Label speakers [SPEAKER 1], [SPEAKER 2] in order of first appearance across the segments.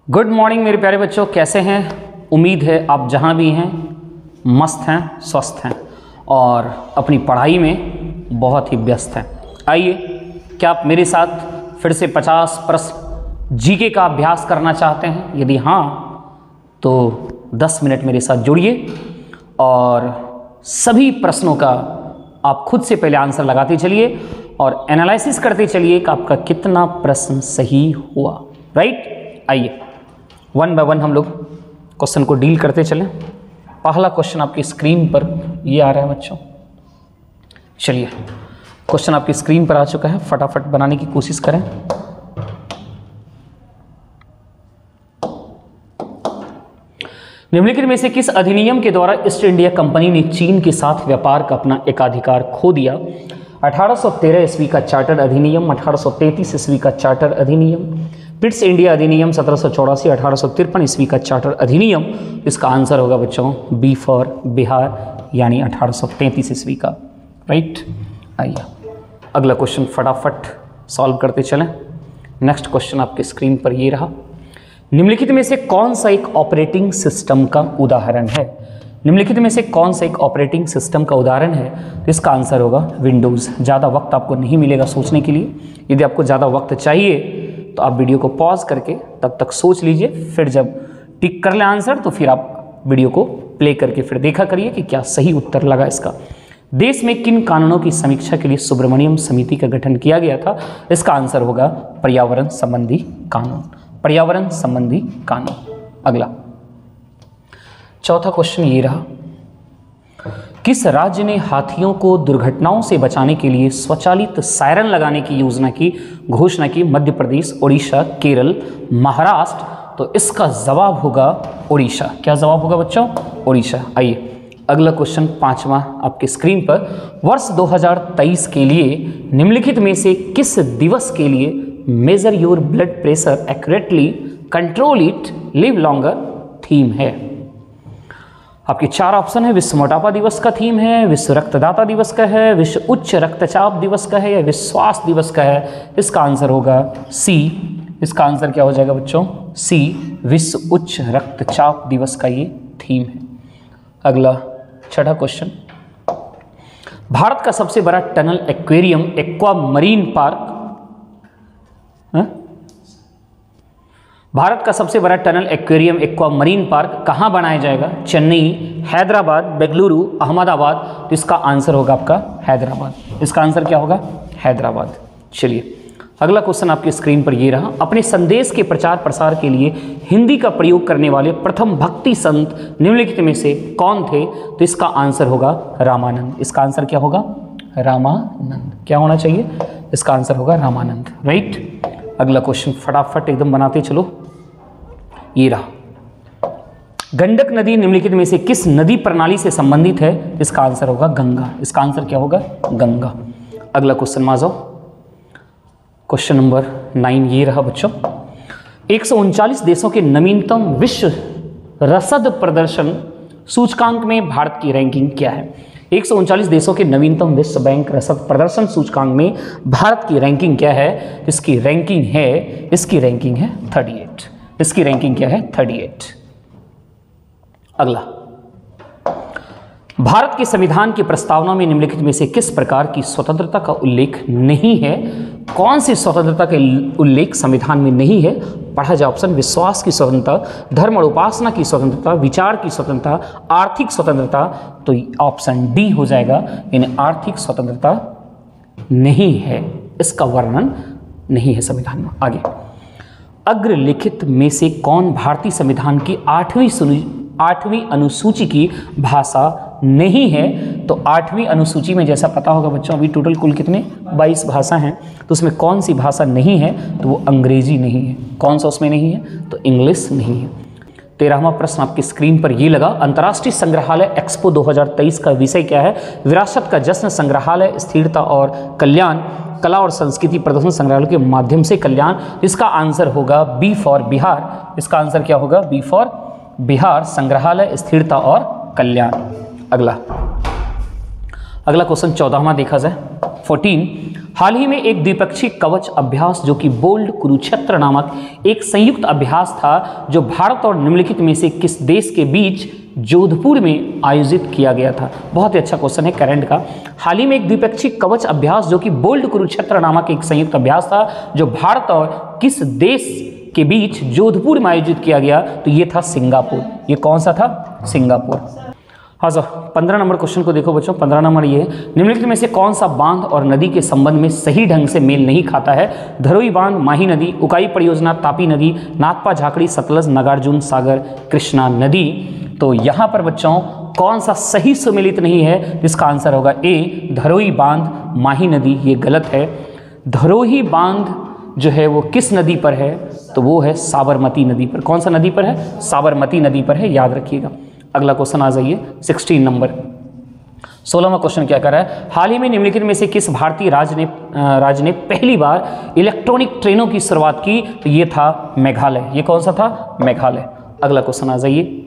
[SPEAKER 1] Good morning मेरे प्यारे बच्चों, कैसे हैं? उम्मीद है आप जहां भी हैं मस्त हैं, स्वस्थ हैं और अपनी पढ़ाई में बहुत ही व्यस्त हैं। आइए, क्या आप मेरे साथ फिर से 50 प्रश्न जीके का अभ्यास करना चाहते हैं? यदि हाँ तो 10 मिनट मेरे साथ जुड़िए और सभी प्रश्नों का आप खुद से पहले आंसर लगाते चलिए और एनालिसिस करते चलिए कि आपका कितना प्रश्न सही हुआ। राइट? आइए वन बाय वन हम लोग क्वेश्चन को डील करते चलें। पहला क्वेश्चन आपकी स्क्रीन पर ये आ रहा है बच्चों। चलिए, क्वेश्चन आपकी स्क्रीन पर आ चुका है, फटाफट बनाने की कोशिश करें। निम्नलिखित में से किस अधिनियम के द्वारा ईस्ट इंडिया कंपनी ने चीन के साथ व्यापार का अपना एकाधिकार खो दिया? 1813 ईस्वी का चार्टर अधिनियम, 1833 ईस्वी का चार्टर अधिनियम, पिट्स इंडिया अधिनियम 1784, 1853 ईस्वी का चार्टर अधिनियम। इसका आंसर होगा बच्चों बी फॉर बिहार, यानी 1833 ईस्वी का। राइट? आइए अगला क्वेश्चन फटाफट सॉल्व करते चलें। नेक्स्ट क्वेश्चन आपके स्क्रीन पर ये रहा। निम्नलिखित में से कौन सा एक ऑपरेटिंग सिस्टम का उदाहरण है? निम्नलिखित में से कौन सा एक ऑपरेटिंग सिस्टम का उदाहरण है? तो इसका आंसर होगा विंडोज़। ज़्यादा वक्त आपको नहीं मिलेगा सोचने के लिए। यदि आपको ज़्यादा वक्त चाहिए तो आप वीडियो को पॉज करके तब तक सोच लीजिए, फिर जब टिक कर ले आंसर तो फिर आप वीडियो को प्ले करके फिर देखा करिए कि क्या सही उत्तर लगा इसका। देश में किन कानूनों की समीक्षा के लिए सुब्रमण्यम समिति का गठन किया गया था? इसका आंसर होगा पर्यावरण संबंधी कानून। पर्यावरण संबंधी कानून। अगला चौथा क्वेश्चन ये रहा। किस राज्य ने हाथियों को दुर्घटनाओं से बचाने के लिए स्वचालित सायरन लगाने की योजना की घोषणा की? मध्य प्रदेश, उड़ीसा, केरल, महाराष्ट्र। तो इसका जवाब होगा उड़ीसा। क्या जवाब होगा बच्चों? उड़ीसा। आइए अगला क्वेश्चन पांचवा आपके स्क्रीन पर। वर्ष 2023 के लिए निम्नलिखित में से किस दिवस के लिए major your blood pressure accurately, control it, live longer theme है? आपके चार ऑप्शन है। विश्व मोटापा दिवस का थीम है, विश्व रक्तदाता दिवस का है, विश्व उच्च रक्तचाप दिवस का है या विश्व स्वास्थ्य दिवस का है? इसका आंसर होगा सी। इसका आंसर क्या हो जाएगा बच्चों? सी, विश्व उच्च रक्तचाप दिवस का ये थीम है। अगला छठा क्वेश्चन। भारत का सबसे बड़ा tunnel aquarium aqua marine park, Bharat का सबसे बड़ा tunnel aquarium aqua marine park कहाँ बनाया जाएगा? चेन्नई, हैदराबाद, बेंगलुरु, अहमदाबाद। तो इसका आंसर होगा आपका हैदराबाद। इसका आंसर क्या होगा? हैदराबाद। चलिए अगला क्वेश्चन आपकी स्क्रीन पर ये रहा। अपने संदेश के प्रचार प्रसार के लिए हिंदी का प्रयोग करने वाले प्रथम भक्ति संत निम्नलिखित में से कौन थे? तो इसका आंसर होगा रामानंद। इसका आंसर क्या होगा? रामानंद। क्या होना चाहिए? इसका आंसर होगा रामानंद। राइट? अगला क्वेश्चन फटाफट एकदम बनाते चलो। ये रहा। गंडक नदी निम्नलिखित में से किस नदी प्रणाली से संबंधित है? इसका आंसर होगा गंगा। इसका आंसर क्या होगा? गंगा। अगला क्वेश्चन में आ जाओ। क्वेश्चन नंबर 9 ये रहा बच्चों। 139 देशों के नवीनतम विश्व रसद प्रदर्शन सूचकांक में भारत की रैंकिंग क्या है? 139 देशों के नवीनतम विश्व बैंक रसद प्रदर्शन सूचकांक में भारत की रैंकिंग क्या है? इसकी रैंकिंग है 38। इसकी रैंकिंग क्या है? 38। अगला, भारत के संविधान की प्रस्तावना में निम्नलिखित में से किस प्रकार की स्वतंत्रता का उल्लेख नहीं है? कौन सी स्वतंत्रता का उल्लेख संविधान में नहीं है? पढ़ा जाए ऑप्शन। विश्वास की स्वतंत्रता, धर्म और उपासना की स्वतंत्रता, विचार की स्वतंत्रता, आर्थिक स्वतंत्रता। तो ऑप्शन डी हो जाएगा, यानी आर्थिक स्वतंत्रता नहीं है, इसका वर्णन नहीं है संविधान में। आगे, अग्रलिखित में से कौन भारतीय संविधान की 8वीं अनुसूची की भाषा नहीं है? तो 8वीं अनुसूची में जैसा पता होगा बच्चों, अभी टोटल कुल कितने 22 भाषा हैं, तो उसमें कौन सी भाषा नहीं है? तो वो अंग्रेजी नहीं है। कौन सा उसमें नहीं है? तो इंग्लिश नहीं है। 13वां प्रश्न आपकी स्क्रीन पर ये लगा। अंतर्राष्ट्रीय संग्रहालय एक्सपो 2023 का विषय क्या है? विरासत का जश्न, संग्रहालय, स्थिरता और कल्याण, कला और संस्कृति प्रदर्शन, संग्रहालय के माध्यम से कल्याण। इसका आंसर होगा बी फॉर बिहार। इसका आंसर क्या होगा? बी फॉर बिहार, संग्रहालय, स्थिरता और कल्याण। अगला क्वेश्चन 14वां देखा जाए 14, हाल ही में एक द्विपक्षीय कवच अभ्यास जो कि बोल्ड कुरुक्षेत्र नामक एक संयुक्त अभ्यास था जो भारत और निम्नलिखित में से किस देश के बीच जोधपुर में आयोजित किया गया था। बहुत ही अच्छा क्वेश्चन है करंट का। हाल ही में एक द्विपक्षीय कवच अभ्यास जो कि बोल्ड कुरुक्षेत्र नामक एक संयुक्त अभ्यास था जो भारत और किस देश के बीच जोधपुर में आयोजित किया गया, तो ये था सिंगापुर। ये कौन सा था? सिंगापुर। हाँ सर, 15 नंबर क्वेश्चन को देखो बच्चों। 15 नंबर ये है, निम्नलिखित में से कौन सा बांध और नदी के संबंध में सही ढंग से मेल नहीं खाता है? धरोई बांध, माही नदी, उकाई परियोजना, तापी नदी, नाथपा झाकड़ी, सतलज, नागार्जुन सागर, कृष्णा नदी। तो यहाँ पर बच्चों कौन सा सही सुमेलित नहीं है? जिसका आंसर होगा ए, धरोई बांध, माही नदी। ये गलत है। धरोई बांध जो है वो किस नदी पर है? तो वो है साबरमती नदी पर। कौन सा नदी पर है? साबरमती नदी पर है, याद रखिएगा। अगला क्वेश्चन आ जाइए 16 नंबर। 16वां क्वेश्चन क्या कर रहा है? हाल ही में निम्नलिखित में से किस भारतीय राज्य ने पहली बार इलेक्ट्रॉनिक ट्रेनों की शुरुआत की? तो ये था मेघालय। ये कौन सा था? मेघालय। अगला क्वेश्चन आ जाइए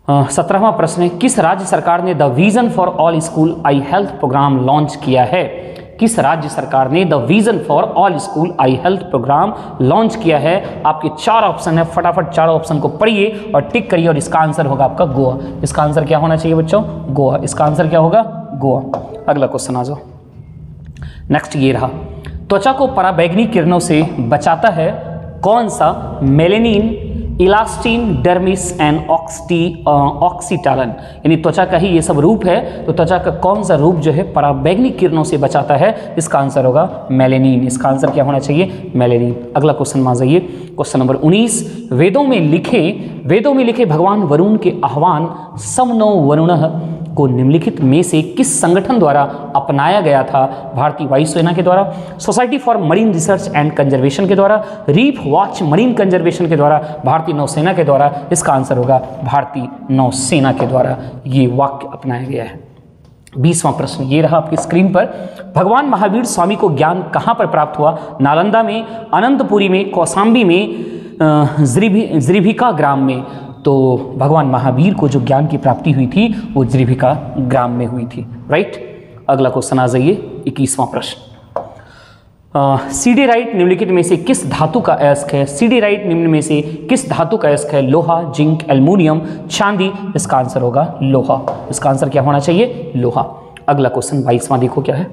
[SPEAKER 1] 17वां प्रश्न है, किस राज्य सरकार ने the vision for all school eye health programme launch किया है? किस राज्य सरकार ने the vision for all school eye health programme launch किया है? आपके 4 ऑप्शन है, फटाफट 4 ऑप्शन को पढ़िए और टिक करिए और इसका आंसर होगा आपका गोवा। इसका आंसर क्या होना चाहिए बच्चों? गोवा। इसका आंसर क्या होगा? गोवा। अगला क्वेश्चन आ जाओ। नेक्स्ट ये रहा, त्वचा को पराबैंगनी किरणों से बचाता है कौन सा? Melanin, elastin, dermis and oxytalan. यानी त्वचा का ही ये सब रूप है, तो त्वचा का कौन सा रूप जो है पराबैंगनी किरणों से बचाता है? इसका आंसर होगा मेलेनिन। इसका आंसर क्या होना चाहिए? मेलेनिन। अगला क्वेश्चन में आ जाइए, क्वेश्चन नंबर 19, वेदों में लिखे भगवान वरुण के आह्वान समनो वरुणः को निम्नलिखित में से किस संगठन द्वारा अपनाया गया था? भारतीय वायुसेना के द्वारा, society for marine research and conservation के द्वारा, रीफ वॉच मरीन कंजर्वेशन के द्वारा, भारतीय नौसेना के द्वारा। इसका आंसर होगा भारतीय नौसेना के द्वारा ये वाक्य अपनाया गया है। 20वां प्रश्न ये रहा आपकी स्क्रीन पर, भगवान महावीर स्वामी को ज्ञान कहाँ पर प्राप्त हुआ? नालंदा में, अनंतपुरी में, कौशाम्बी में, ज्रीभिका ग्राम में। तो भगवान महावीर को जो ज्ञान की प्राप्ति हुई थी वो ज्रीभिका ग्राम में हुई थी। राइट। अगला क्वेश्चन आ जाइए 21वां प्रश्न, सीडेराइट निम्नलिखित में से किस धातु का अयस्क है? सीडेराइट निम्न में से किस धातु का अयस्क है? लोहा, जिंक, एल्युमिनियम, चांदी। इसका आंसर होगा लोहा। इसका आंसर क्या होना चाहिए? लोहा। अगला क्वेश्चन 22वां देखो क्या है,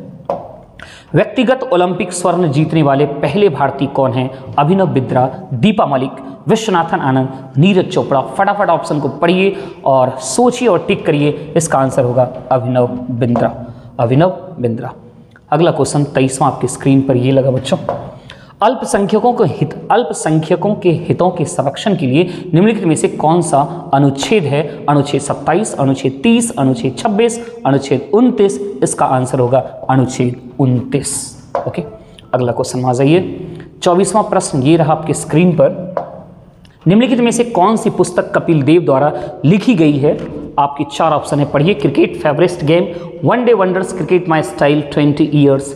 [SPEAKER 1] व्यक्तिगत ओलंपिक स्वर्ण जीतने वाले पहले भारतीय कौन हैं? अभिनव बिंद्रा, दीपा मलिक, विश्वनाथन आनंद, नीरज चोपड़ा। फटाफट ऑप्शन को पढ़िए और सोचिए और टिक करिए। इसका आंसर होगा अभिनव बिंद्रा। अभिनव बिंद्रा। अगला क्वेश्चन 23वां आपकी स्क्रीन पर ये लगा बच्चों, अल्पसंख्यकों के हितों के संरक्षण के लिए निम्नलिखित में से कौन सा अनुच्छेद है? अनुच्छेद 27, अनुच्छेद 30, अनुच्छेद 26, अनुच्छेद 29। इसका आंसर होगा अनुच्छेद 29। ओके। अगला क्वेश्चन आ जाइए 24वां प्रश्न ये रहा आपके स्क्रीन पर, निम्नलिखित में से कौन सी पुस्तक कपिल देव द्वारा लिखी गई है? आपके 4 ऑप्शन है, पढ़िए। Cricket favourite game, one day wonders, cricket my style, 20 years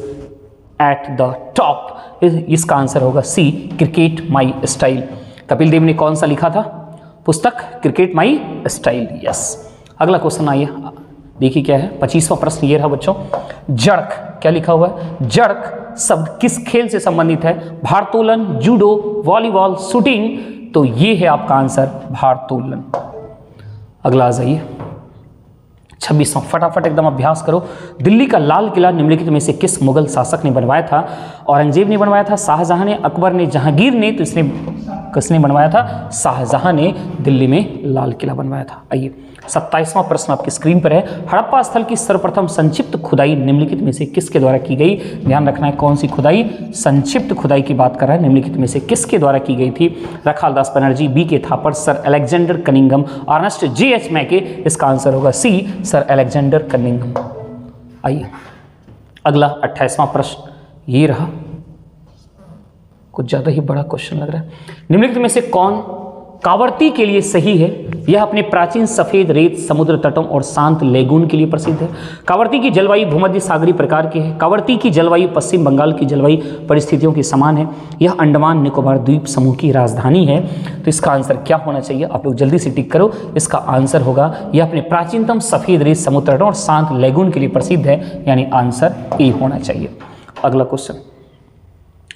[SPEAKER 1] at the top. इसका आंसर होगा C, cricket my style. Kapil Dev ने कौन सा लिखा था पुस्तक? Cricket my style. यस। अगला क्वेश्चन आइए, देखिए क्या है 25वां प्रश्न ये रहा बच्चों, जड़क। क्या लिखा हुआ है? जड़क शब्द किस खेल से संबंधित है? भारोत्तोलन, जूडो, वॉलीबॉल, शूटिंग। तो ये है आपका आंसर भारोत्तोलन। अगला आ जाइए 26वां, फटाफट एकदम अभ्यास करो। दिल्ली का लाल किला निम्नलिखित में से किस मुगल शासक ने बनवाया था? औरंगजेब ने बनवाया था, शाहजहां ने, अकबर ने, जहांगीर ने। तो इसने किसने बनवाया था? शाहजहां ने दिल्ली में लाल किला बनवाया था। आइए 27वां प्रश्न आपकी स्क्रीन पर है, हड़प्पा स्थल की सर्वप्रथम संक्षिप्त खुदाई निम्नलिखित में से किसके द्वारा की गई? ध्यान रखना है कौन सी खुदाई? संक्षिप्त खुदाई की बात कर रहा है। निम्नलिखित में से किसके द्वारा की गई थी? Rakhaldas Banerji, B K Thapar, sir Alexander Cunningham, Ernest J H. Mackay. इसका आंसर होगा सी, सर अलेक्जेंडर कनिंघम। आइए अगला 28वां प्रश्न ये रहा, कुछ ज़्यादा ही बड़ा क्वेश्चन लग रहा है। निम्नलिखित में से कौन कावर्ती के लिए सही है? यह अपने प्राचीन सफ़ेद रेत समुद्र तटों और शांत लेगून के लिए प्रसिद्ध है। कावर्ती की जलवायु भूमध्य सागरीय प्रकार की है। कावर्ती की जलवायु पश्चिम बंगाल की जलवायु परिस्थितियों के समान है। यह अंडमान निकोबार द्वीप समूह की राजधानी है। तो इसका आंसर क्या होना चाहिए, आप लोग जल्दी से टिक करो। इसका आंसर होगा यह अपने प्राचीनतम सफ़ेद रेत समुद्र तटों और शांत लेगून के लिए प्रसिद्ध है, यानी आंसर ए होना चाहिए। अगला क्वेश्चन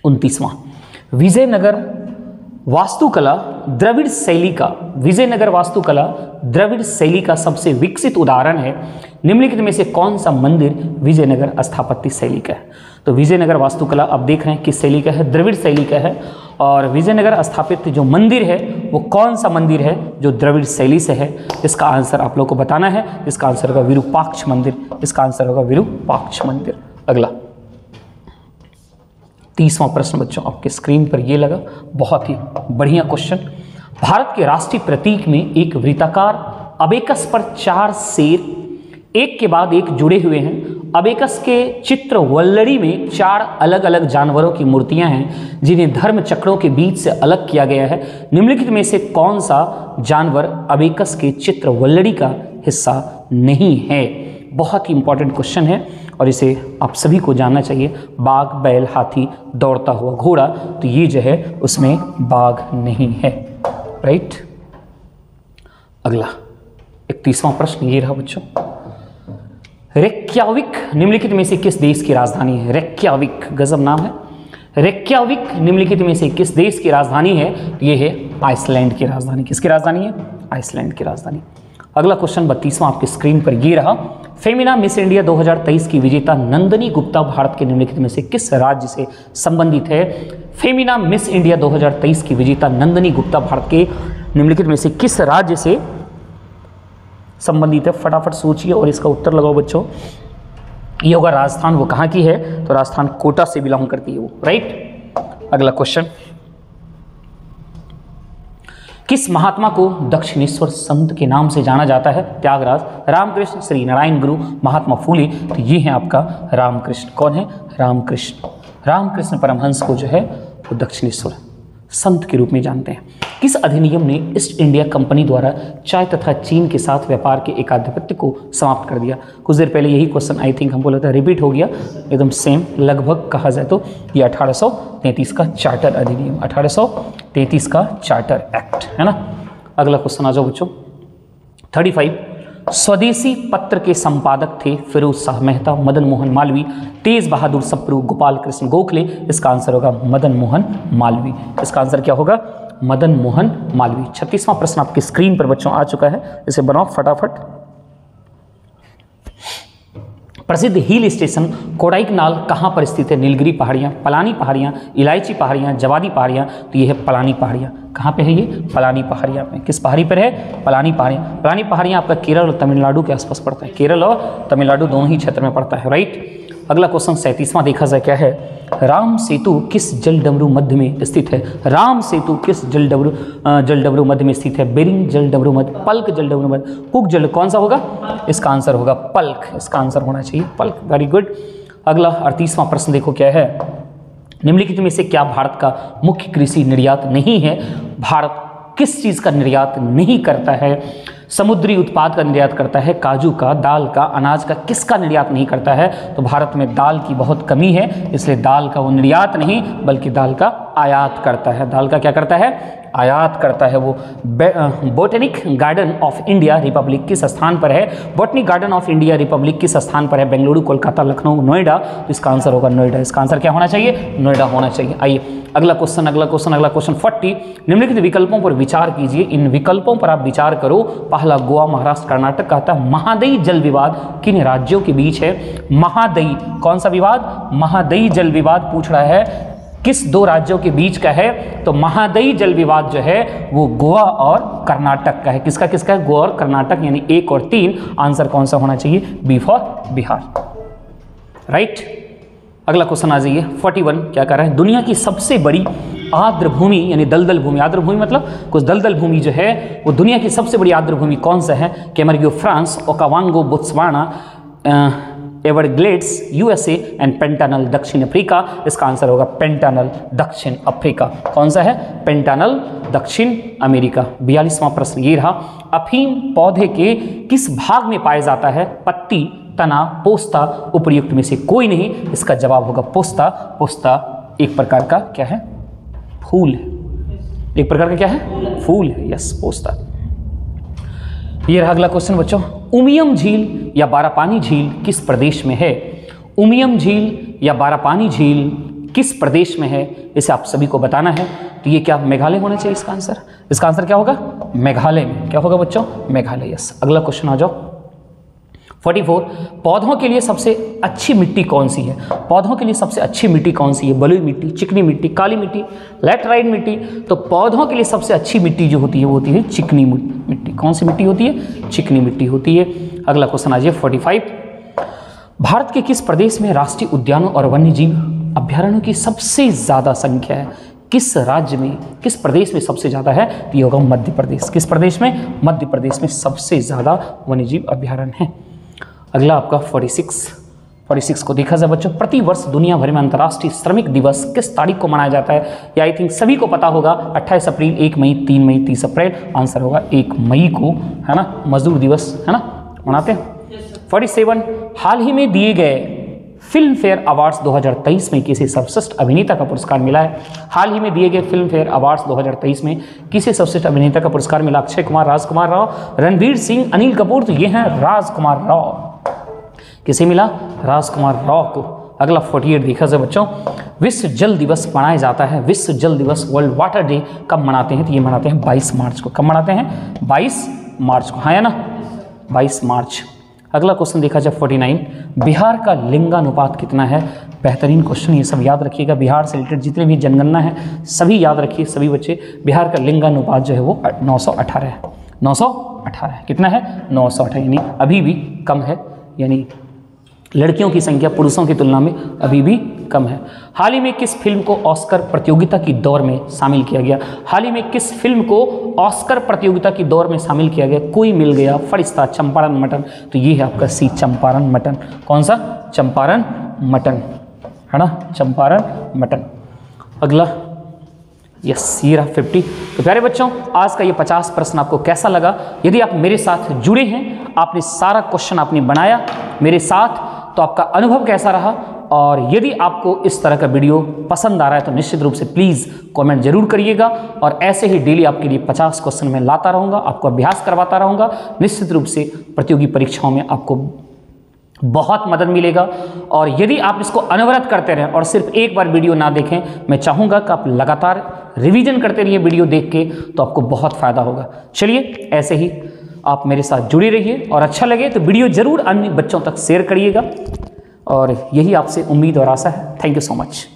[SPEAKER 1] 29वां, विजयनगर वास्तुकला द्रविड़ शैली का, विजयनगर वास्तुकला द्रविड़ शैली का सबसे विकसित उदाहरण है। निम्नलिखित में से कौन सा मंदिर विजयनगर स्थापत्य शैली का है। तो विजयनगर वास्तुकला आप देख रहे हैं किस शैली का है, द्रविड़ शैली का है। और विजयनगर स्थापित जो मंदिर है वो कौन सा मंदिर है जो द्रविड़ शैली से है, इसका आंसर आप लोग को बताना है। इसका आंसर होगा विरूपाक्ष मंदिर, इसका आंसर होगा विरूपाक्ष मंदिर। अगला 30वां प्रश्न बच्चों आपके स्क्रीन पर ये लगा, बहुत ही बढ़िया क्वेश्चन। भारत के राष्ट्रीय प्रतीक में एक वृत्ताकार अबेकस पर 4 शेर एक के बाद एक जुड़े हुए हैं। अबेकस के चित्र वल्लड़ी में 4 अलग अलग जानवरों की मूर्तियां हैं जिन्हें धर्म चक्रों के बीच से अलग किया गया है। निम्नलिखित में से कौन सा जानवर अबेकस के चित्र वल्लड़ी का हिस्सा नहीं है। बहुत ही इंपॉर्टेंट क्वेश्चन है और इसे आप सभी को जानना चाहिए। बाघ, बैल, हाथी, दौड़ता हुआ घोड़ा, तो ये जो है उसमें बाघ नहीं है, राइट। अगला 31वां प्रश्न ये रहा बच्चों, रेक्याविक निम्नलिखित में से किस देश की राजधानी है। रेक्याविक गजब नाम है। रेक्याविक निम्नलिखित में से किस देश की राजधानी है। ये है आइसलैंड की राजधानी। किसकी राजधानी है, आइसलैंड की राजधानी। अगला क्वेश्चन 32वां आपके स्क्रीन पर ये रहा, फेमिना मिस इंडिया 2023 की विजेता नंदनी गुप्ता भारत के निम्नलिखित में से किस राज्य से संबंधित है। फेमिना मिस इंडिया 2023 की विजेता नंदनी गुप्ता भारत के निम्नलिखित में से किस राज्य से संबंधित है। फटाफट सोचिए और इसका उत्तर लगाओ बच्चों। ये होगा राजस्थान। वो कहाँ की है, तो राजस्थान कोटा से बिलोंग करती है वो, राइट। अगला क्वेश्चन, किस महात्मा को दक्षिणेश्वर संत के नाम से जाना जाता है। त्यागराज, रामकृष्ण, श्री नारायण गुरु, महात्मा फूले। तो ये है आपका रामकृष्ण। कौन है, रामकृष्ण। रामकृष्ण परमहंस को जो है वो दक्षिणेश्वर संत के रूप में जानते हैं। किस अधिनियम ने ईस्ट इंडिया कंपनी द्वारा चाय तथा चीन के साथ व्यापार के एकाधिपत्य को समाप्त कर दिया। कुछ देर पहले यही क्वेश्चन आई थिंक हमको लगता है रिपीट हो गया, एकदम सेम लगभग कहा जाए तो ये 1833 का चार्टर अधिनियम, 1833 का चार्टर एक्ट है ना। अगला क्वेश्चन आ जाओ बच्चों 35, स्वदेशी पत्र के संपादक थे फिरोज शाह मेहता, मदन मोहन मालवीय, तेज बहादुर सप्रू, गोपाल कृष्ण गोखले। इसका आंसर होगा मदन मोहन मालवीय। इसका आंसर क्या होगा, मदन मोहन मालवीय। 36वां प्रश्न आपकी स्क्रीन पर बच्चों आ चुका है, इसे बनाओ फटाफट। प्रसिद्ध हिल स्टेशन कोडाईकनाल कहाँ पर स्थित है। नीलगिरी पहाड़ियाँ, पलानी पहाड़ियाँ, इलायची पहाड़ियाँ, जवादी पहाड़ियाँ। तो ये है पलानी पहाड़ियाँ। कहाँ पे है ये, पलानी पहाड़ियाँ पे। किस पहाड़ी पर है, पलानी पहाड़ियाँ। पलानी पहाड़ियाँ आपका केरल और तमिलनाडु के आसपास पड़ता है। केरल और तमिलनाडु दोनों ही क्षेत्र में पड़ता है, राइट। अगला क्वेश्चन 37वां देखा जाए क्या है, राम सेतु किस जलडमरू मध्य में स्थित है। राम सेतु किस जलडमरू मध्य में स्थित है। बेरिंग जलडमरू मध्य, पल्क जलडमरू मध्य, कुक जल, कौन सा होगा, इसका आंसर होगा पल्क। इसका आंसर होना चाहिए पल्क, वेरी गुड। अगला 38वां प्रश्न देखो क्या है, निम्नलिखित में से क्या भारत का मुख्य कृषि निर्यात नहीं है। भारत किस चीज़ का निर्यात नहीं करता है। समुद्री उत्पाद का निर्यात करता है, काजू का, दाल का, अनाज का। किसका निर्यात नहीं करता है, तो भारत में दाल की बहुत कमी है, इसलिए दाल का वो निर्यात नहीं बल्कि दाल का आयात करता है। दाल का क्या करता है, आयात करता है वो। Botanic garden of India Republic किस स्थान पर है। Botanic garden of India Republic किस स्थान पर है। बेंगलुरु, कोलकाता, लखनऊ, नोएडा। तो इसका आंसर होगा नोएडा। इसका आंसर क्या होना चाहिए, नोएडा होना चाहिए। आइए अगला क्वेश्चन 40, निम्नलिखित विकल्पों पर विचार कीजिए। इन विकल्पों पर आप विचार करो। पहला गोवा, महाराष्ट्र, कर्नाटक। कहता है महादई जल विवाद किन राज्यों के बीच है। महादई, कौन सा विवाद, महादई जल विवाद पूछ रहा है, किस 2 राज्यों के बीच का है। तो महादई जल विवाद जो है वो गोवा और कर्नाटक का है। किसका किसका है, गोवा और कर्नाटक, यानी 1 और 3। आंसर कौन सा होना चाहिए, बी फॉर बिहार, राइट। अगला क्वेश्चन आ जाइए 41, क्या कर रहा है, दुनिया की सबसे बड़ी आर्द्र भूमि यानी दलदल भूमि, आर्द्र भूमि मतलब कुछ दलदल भूमि जो है वो दुनिया की सबसे बड़ी आर्द्र भूमि कौन सा है। कैमरियो France, Okavango Botswana, Everglades USA and Pantanal दक्षिण अफ्रीका। इसका आंसर होगा पेंटानल दक्षिण अफ्रीका। कौन सा है? पेंटानल दक्षिण अमेरिका। 42वां प्रश्न ये रहा, अफीम पौधे के किस भाग में पाया जाता है? पत्ती, तना, पोस्ता, उपर्युक्त में से कोई नहीं। इसका जवाब होगा पोस्ता। पोस्ता एक प्रकार का क्या है? फूल है। एक प्रकार का क्या है? फूल है। यस, पोस्ता। ये रहा अगला क्वेश्चन बच्चों, उमियम झील या बारापानी झील किस प्रदेश में है? उमियम झील या बारापानी झील किस प्रदेश में है? इसे आप सभी को बताना है। तो ये क्या मेघालय होना चाहिए इसका आंसर? इसका आंसर क्या होगा? मेघालय में। क्या होगा बच्चों? मेघालय। यस। अगला क्वेश्चन आ जाओ। 44, पौधों के लिए सबसे अच्छी मिट्टी कौन सी है? पौधों के लिए सबसे अच्छी मिट्टी कौन सी है? बलुई मिट्टी, चिकनी मिट्टी, काली मिट्टी, लैटराइट मिट्टी। तो पौधों के लिए सबसे अच्छी मिट्टी जो होती है वो होती है चिकनी मिट्टी। कौन सी मिट्टी होती है? चिकनी मिट्टी होती है। अगला क्वेश्चन आ जाए 45, भारत के किस प्रदेश में राष्ट्रीय उद्यानों और वन्यजीव अभ्यारण्यों की सबसे ज्यादा संख्या है? किस राज्य में, किस प्रदेश में सबसे ज्यादा है? तो ये होगा मध्य प्रदेश। किस प्रदेश में? मध्य प्रदेश में सबसे ज्यादा वन्यजीव अभ्यारण्य है। अगला आपका 46 को देखा जाए बच्चों, प्रतिवर्ष दुनिया भर में अंतर्राष्ट्रीय श्रमिक दिवस किस तारीख को मनाया जाता है? ये आई थिंक सभी को पता होगा। 28 अप्रैल, 1 मई, 3 मई, 30 अप्रैल। आंसर होगा 1 मई को, है ना, मजदूर दिवस, है ना, मनाते हैं। 47, हाल ही में दिए गए फिल्म फेयर अवार्ड्स 2023 में किसे सर्वश्रेष्ठ अभिनेता का पुरस्कार मिला है? हाल ही में दिए गए फिल्म फेयर अवार्ड्स 2023 में किसे सर्वश्रेष्ठ अभिनेता का पुरस्कार मिला? अक्षय कुमार, राजकुमार राव, रणवीर सिंह, अनिल कपूर। तो ये हैं राजकुमार राव। किसे मिला? राजकुमार राव को। अगला 48 देखा जाए बच्चों, विश्व जल दिवस मनाया जाता है। विश्व जल दिवस, वर्ल्ड वाटर डे कब मनाते हैं? तो ये मनाते हैं 22 मार्च को। कब मनाते हैं? 22 मार्च को। हाँ है ना, 22 मार्च। अगला क्वेश्चन देखा जाए 49, बिहार का लिंगानुपात कितना है? बेहतरीन क्वेश्चन, ये सब याद रखिएगा। बिहार से रिलेटेड जितने भी जनगणना है सभी याद रखिए सभी बच्चे। बिहार का लिंगानुपात जो है वो 918 है। 918 है। कितना है? 918, यानी अभी भी कम है, यानी लड़कियों की संख्या पुरुषों की तुलना में अभी भी कम है। हाल ही में किस फिल्म को ऑस्कर प्रतियोगिता की दौड़ में शामिल किया गया? हाल ही में किस फिल्म को ऑस्कर प्रतियोगिता की दौड़ में शामिल किया गया? कोई मिल गया, फरिश्ता, चंपारण मटन। तो ये है आपका सी, चंपारण मटन। कौन सा? चंपारण मटन, है ना, चंपारण मटन। अगला यस, ये रहा 50। तो प्यारे बच्चों, आज का ये 50 प्रश्न आपको कैसा लगा? यदि आप मेरे साथ जुड़े हैं, आपने सारा क्वेश्चन आपने बनाया मेरे साथ, तो आपका अनुभव कैसा रहा? और यदि आपको इस तरह का वीडियो पसंद आ रहा है तो निश्चित रूप से प्लीज़ कमेंट जरूर करिएगा। और ऐसे ही डेली आपके लिए 50 क्वेश्चन मैं लाता रहूँगा, आपको अभ्यास करवाता रहूँगा। निश्चित रूप से प्रतियोगी परीक्षाओं में आपको बहुत मदद मिलेगा। और यदि आप इसको अनवरत करते रहें और सिर्फ एक बार वीडियो ना देखें, मैं चाहूँगा कि आप लगातार रिवीजन करते रहिए वीडियो देख के, तो आपको बहुत फ़ायदा होगा। चलिए, ऐसे ही आप मेरे साथ जुड़े रहिए और अच्छा लगे तो वीडियो ज़रूर अन्य बच्चों तक शेयर करिएगा। और यही आपसे उम्मीद और आशा है। Thank you so much.